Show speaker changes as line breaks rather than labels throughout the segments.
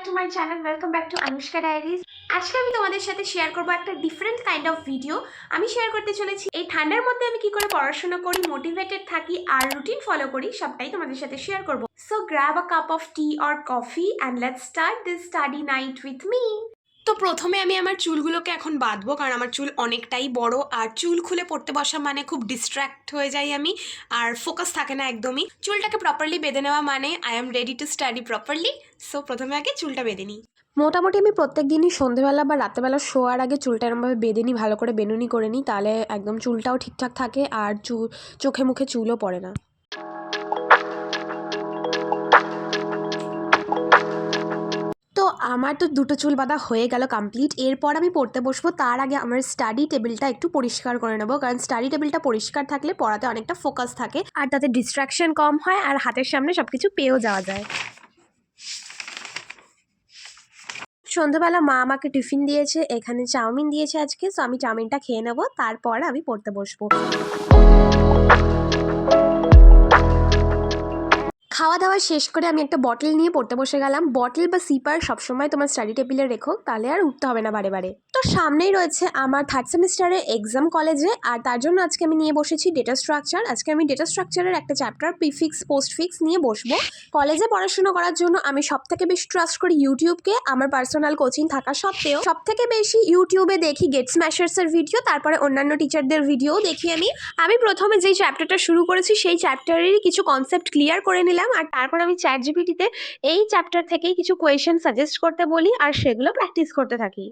Back to my channel, welcome back to Anushka diaries. আজকে আমি তোমাদের সাথে শেয়ার করবো একটা ডিফারেন্ট কাইন্ড অফ ভিডিও। আমি শেয়ার করতে চলেছি এই ঠান্ডার মধ্যে আমি কি করে পড়াশোনা করি, মোটিভেটেড থাকি আর রুটিন ফলো করি, সবটাই তোমাদের সাথে শেয়ার করবো। So grab a cup of tea or coffee and let's start this study night with me. তো প্রথমে আমি আমার চুলগুলোকে এখন বাঁধবো, কারণ আমার চুল অনেকটাই বড় আর চুল খুলে পড়তে বসা মানে খুব ডিস্ট্র্যাক্ট হয়ে যাই আমি, আর ফোকাস থাকে না একদমই। চুলটাকে প্রপারলি বেঁধে নেওয়া মানে I am ready to study properly. So প্রথমে আগে চুলটা বেঁধে নিই। মোটামুটি আমি প্রত্যেক দিনই সন্ধেবেলা বা রাতেবেলা শোয়ার আগে চুলটা এরমভাবে বেঁধে নিই, ভালো করে বেনুনি করে নিই, তাহলে একদম চুলটাও ঠিকঠাক থাকে আর চোখে মুখে চুলও পড়ে না। তো আমার তো দুটো চুল বাঁধা হয়ে গেল কমপ্লিট। এরপর আমি পড়তে বসবো, তার আগে আমার স্টাডি টেবিলটা একটু পরিষ্কার করে নেবো, কারণ স্টাডি টেবিলটা পরিষ্কার থাকলে পড়াতে অনেকটা ফোকাস থাকে আর তাতে ডিস্ট্রাকশন কম হয় আর হাতের সামনে সব কিছু পেয়েও যাওয়া যায়। সন্ধ্যাবেলা মা আমাকে টিফিন দিয়েছে, এখানে চাউমিন দিয়েছে আজকে, সো আমি চাউমিনটা খেয়ে নেবো, তারপর আমি পড়তে বসবো। খাওয়া দাওয়া শেষ করে আমি একটা বটল নিয়ে পড়তে বসে গেলাম। বটল বা সিপার সবসময় তোমার স্টাডি টেবিলে রেখো, তাহলে আর উঠতে হবে না বারে বারে। তো সামনেই রয়েছে আমার থার্ড সেমিস্টারের এক্সাম কলেজে, আর তার জন্য আজকে আমি নিয়ে বসেছি ডেটা স্ট্রাকচার। আজকে আমি ডেটা স্ট্রাকচারের একটা চ্যাপ্টার প্রিফিক্স পোস্টফিক্স নিয়ে বসবো। কলেজে পড়াশোনা করার জন্য আমি সব থেকে বেশি ট্রাস্ট করি ইউটিউবকে। আমার পার্সোনাল কোচিং থাকা সত্ত্বেও সব থেকে বেশি ইউটিউবে দেখি গেট স্ম্যাশার্সের ভিডিও, তারপরে অন্যান্য টিচারদের ভিডিও দেখি আমি প্রথমে যেই চ্যাপ্টারটা শুরু করেছি সেই চ্যাপ্টারেরই কিছু কনসেপ্ট ক্লিয়ার করে নিলাম, আর তারপর আমি চ্যাট জিপিটিতে এই চ্যাপ্টার থেকেই কিছু কোয়েশ্চেন সাজেস্ট করতে বলি আর সেগুলো প্র্যাকটিস করতে থাকি।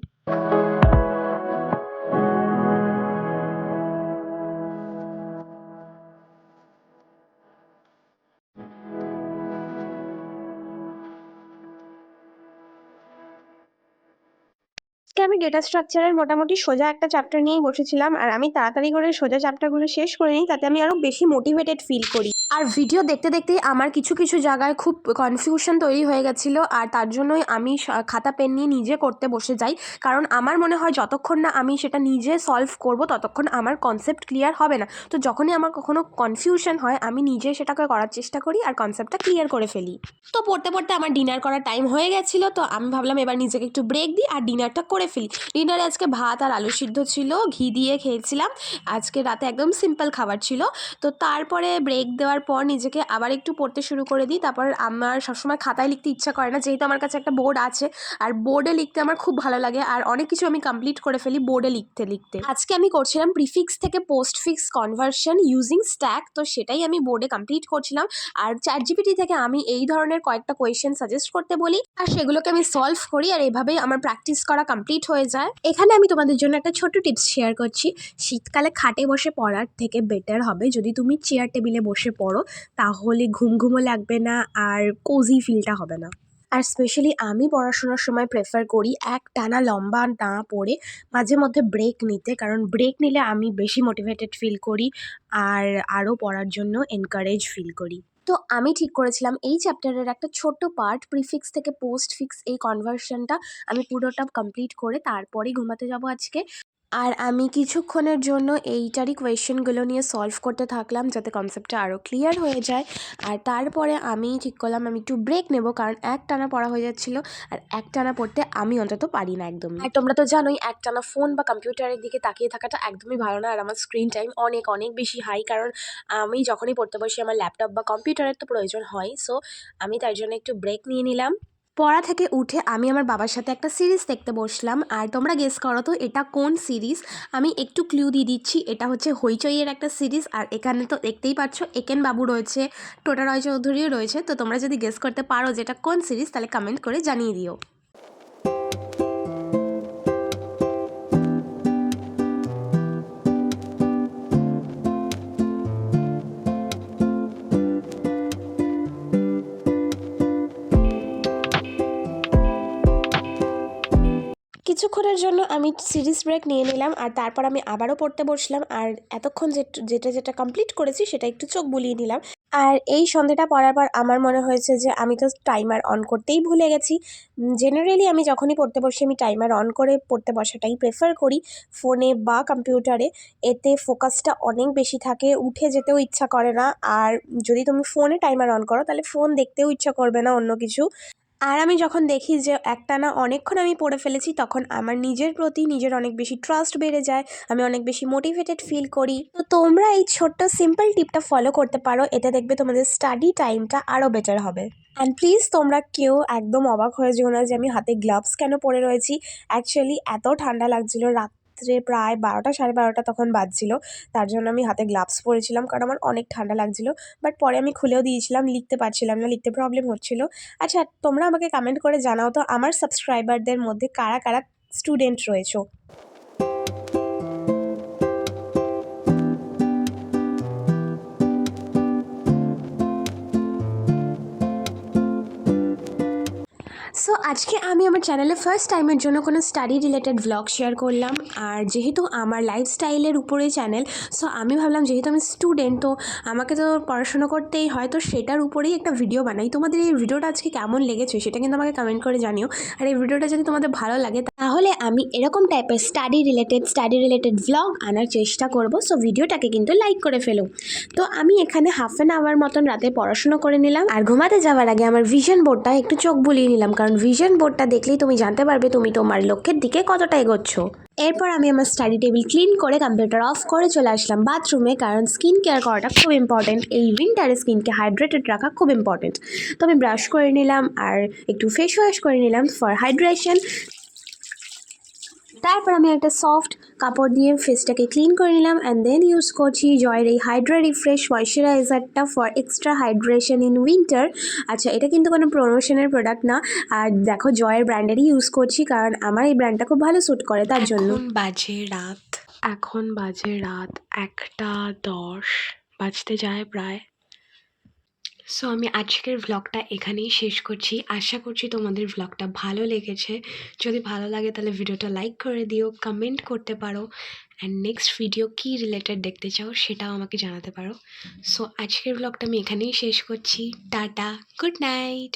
আজকে আমি ডেটা স্ট্রাকচারের মোটামুটি সোজা একটা চ্যাপ্টার নিয়েই বসেছিলাম, আর আমি তাড়াতাড়ি করে সোজা চ্যাপ্টারগুলো শেষ করে নিই, তাতে আমি আরও বেশি মোটিভেটেড ফিল করি। আর ভিডিও দেখতে দেখতেই আমার কিছু কিছু জায়গায় খুব কনফিউশন তৈরি হয়ে গেছিলো, আর তার জন্যই আমি খাতা পেন নিয়ে নিজে করতে বসে যাই, কারণ আমার মনে হয় যতক্ষণ না আমি সেটা নিজে সলভ করব ততক্ষণ আমার কনসেপ্ট ক্লিয়ার হবে না। তো যখনই আমার কখনো কনফিউশন হয় আমি নিজে সেটাকে করার চেষ্টা করি আর কনসেপ্টটা ক্লিয়ার করে ফেলি। তো পড়তে পড়তে আমার ডিনার করার টাইম হয়ে গেছিলো, তো আমি ভাবলাম এবার নিজেকে একটু ব্রেক দিই আর ডিনারটা করে ফেলি। ডিনারে আজকে ভাত আর আলু সিদ্ধ ছিল, ঘি দিয়ে খেয়েছিলাম। আজকে রাতে একদম সিম্পল খাবার ছিল। তো তারপরে ব্রেক দেওয়ার পর নিজেকে আবার একটু পড়তে শুরু করে দিই। তারপর আমার সবসময় খাতায় লিখতে ইচ্ছা করে না, যেহেতু আমার কাছে একটা বোর্ড আছে, আর বোর্ডে লিখতে আমার খুব ভালো লাগে, আর অনেক কিছু আমি কমপ্লিট করে ফেলি বোর্ডে লিখতে লিখতে। আজকে আমি করছিলাম প্রিফিক্স থেকে পোস্টফিক্স কনভার্সন ইউজিং স্ট্যাক, তো সেটাই আমি বোর্ডে কমপ্লিট করছিলাম। আর চ্যাট জিপিটি থেকে আমি এই ধরনের কয়েকটা কোয়েশ্চেন সাজেস্ট করতে বলি আর সেগুলোকে আমি সলভ করি, আর এভাবেই আমার প্র্যাকটিস করা কমপ্লিট হয়ে যায়। এখানে আমি তোমাদের জন্য একটা ছোট্ট টিপস শেয়ার করছি। শীতকালে খাটে বসে পড়ার থেকে বেটার হবে যদি তুমি চেয়ার টেবিলে বসে পড়ো, তাহলে ঘুম ঘুমও লাগবে না আর কোজি ফিলটা হবে না। আর স্পেশালি আমি পড়াশোনার সময় প্রেফার করি একটানা লম্বা না পড়ে মাঝে মধ্যে ব্রেক নিতে, কারণ ব্রেক নিলে আমি বেশি মোটিভেটেড ফিল করি আর আরও পড়ার জন্য এনকারেজ ফিল করি। তো আমি ঠিক করেছিলাম এই চ্যাপ্টারের একটা ছোট্ট পার্ট প্রিফিক্স থেকে পোস্টফিক্স এই কনভার্সনটা আমি পুরোটা কমপ্লিট করে তারপরেই ঘুমাতে যাব আজকে। আর আমি কিছুক্ষণের জন্য এইটারই কোয়েশ্চেনগুলো নিয়ে সলভ করতে থাকলাম, যাতে কনসেপ্টটা আরও ক্লিয়ার হয়ে যায়। আর তারপরে আমি ঠিক করলাম আমি একটু ব্রেক নেব, কারণ একটানা পড়া হয়ে যাচ্ছিলো, আর একটানা পড়তে আমি অন্তত পারি না একদমই। আর তোমরা তো জানোই একটানা ফোন বা কম্পিউটারের দিকে তাকিয়ে থাকাটা একদমই ভালো না, আর আমার স্ক্রিন টাইম অনেক অনেক বেশি হাই, কারণ আমি যখনই পড়তে বসি আমার ল্যাপটপ বা কম্পিউটারের তো প্রয়োজন হয়। সো আমি তার জন্য একটু ব্রেক নিয়ে নিলাম। পড়া থেকে উঠে আমি আমার বাবার সাথে একটা সিরিজ দেখতে বসলাম, আর তোমরা গেস করো তো এটা কোন সিরিজ। আমি একটু ক্লু দিয়ে দিচ্ছি, এটা হচ্ছে হইচইয়ের একটা সিরিজ, আর এখানে তো দেখতেই পাচ্ছ একেন বাবু রয়েছে, টোটা রায়চৌধুরীও রয়েছে। তো তোমরা যদি গেস করতে পারো যে এটা কোন সিরিজ, তাহলে কমেন্ট করে জানিয়ে দিও। কিছুক্ষণের জন্য আমি সিরিজ ব্রেক নিয়ে নিলাম, আর তারপর আমি আবারও পড়তে বসলাম, আর এতক্ষণ যেটা কমপ্লিট করেছি সেটা একটু চোখ বুলিয়ে নিলাম। আর এই সন্ধ্যাটা পড়ার পর আমার মনে হয়েছে যে আমি তো টাইমার অন করতেই ভুলে গেছি। জেনারেলি আমি যখনই পড়তে বসি আমি টাইমার অন করে পড়তে বসাটাই প্রেফার করি, ফোনে বা কম্পিউটারে। এতে ফোকাসটা অনেক বেশি থাকে, উঠে যেতেও ইচ্ছা করে না। আর যদি তুমি ফোনে টাইমার অন করো তাহলে ফোন দেখতেও ইচ্ছা করবে না অন্য কিছু। আর আমি যখন দেখি যে একটানা অনেকক্ষণ আমি পড়ে ফেলেছি, তখন আমার নিজের প্রতি নিজের অনেক বেশি ট্রাস্ট বেড়ে যায়, আমি অনেক বেশি মোটিভেটেড ফিল করি। তো তোমরা এই ছোট্ট সিম্পল টিপটা ফলো করতে পারো, এতে দেখবে তোমাদের স্টাডি টাইমটা আরও বেটার হবে। অ্যান্ড প্লিজ তোমরা কেউ একদম অবাক হয়ে যেও না যে আমি হাতে গ্লাভস কেন পরে রয়েছি। অ্যাকচুয়ালি এত ঠান্ডা লাগছিল, রাত্রে প্রায় 12টা 12:30 তখন বাজছিল, তার জন্য আমি হাতে গ্লাভস পরেছিলাম, কারণ আমার অনেক ঠান্ডা লাগছিল। বাট পরে আমি খুলেও দিয়েছিলাম, লিখতে পারছিলাম না, লিখতে প্রবলেম হচ্ছিল। আচ্ছা, তোমরা আমাকে কমেন্ট করে জানাও তো আমার সাবস্ক্রাইবারদের মধ্যে কারা কারা স্টুডেন্ট রয়েছো। সো আজকে আমি আমার চ্যানেলে ফার্স্ট টাইমের জন্য কোনো স্টাডি রিলেটেড ভ্লগ শেয়ার করলাম। আর যেহেতু আমার লাইফস্টাইলের উপরে চ্যানেল, সো আমি ভাবলাম যেহেতু আমি স্টুডেন্ট, তো আমাকে তো পড়াশোনা করতেই হয়, তো সেটার উপরেই একটা ভিডিও বানাই। তোমাদের এই ভিডিওটা আজকে কেমন লেগেছে সেটা কিন্তু আমাকে কমেন্ট করে জানিও। আর এই ভিডিওটা যদি তোমাদের ভালো লাগে তাহলে আমি এরকম টাইপের স্টাডি রিলেটেড ভ্লগ আনার চেষ্টা করব। সো ভিডিওটাকে কিন্তু লাইক করে ফেলো। তো আমি এখানে হাফ অ্যান আওয়ার মতন রাতে পড়াশোনা করে নিলাম, আর ঘুমাতে যাওয়ার আগে আমার ভিশন বোর্ডটা একটু চোখ বুলিয়ে নিলাম, কারণ ভিশন বোর্ডটা দেখলেই তুমি জানতে পারবে তুমি তোমার লক্ষ্যের দিকে কতটা এগোচ্ছ। এরপর আমি আমার স্টাডি টেবিল ক্লিন করে কম্পিউটার অফ করে চলে আসলাম বাথরুমে, কারণ স্কিন কেয়ার করাটা খুব ইম্পর্টেন্ট। এই উইন্টারে স্কিনকে হাইড্রেটেড রাখা খুব ইম্পর্টেন্ট। তো আমি ব্রাশ করে নিলাম আর একটু ফেস ওয়াশ করে নিলাম ফর হাইড্রেশন। তারপর আমি একটা সফট কাপড় দিয়ে ফেসটাকে ক্লিন করে নিলাম, অ্যান্ড দেন ইউজ করছি জয়ের এই হাইড্রা রিফ্রেশ ময়শ্চারাইজারটা for extra hydration in winter. আচ্ছা, এটা কিন্তু কোনো প্রমোশনের প্রোডাক্ট না, আর দেখো জয়ের ব্র্যান্ডেরই ইউজ করছি, কারণ আমার এই ব্র্যান্ডটা খুব ভালো স্যুট করে তার জন্য।
এখন বাজে রাত 1:10 বাজতে যায় প্রায়। সো আমি আজকের ভ্লগটা এখানেই শেষ করছি। আশা করছি তোমাদের ভ্লগটা ভালো লেগেছে। যদি ভালো লাগে তাহলে ভিডিওটা লাইক করে দিও, কমেন্ট করতে পারো, অ্যান্ড নেক্সট ভিডিও কী রিলেটেড দেখতে চাও সেটাও আমাকে জানাতে পারো। সো আজকের ভ্লগটা আমি এখানেই শেষ করছি। Tata, good night.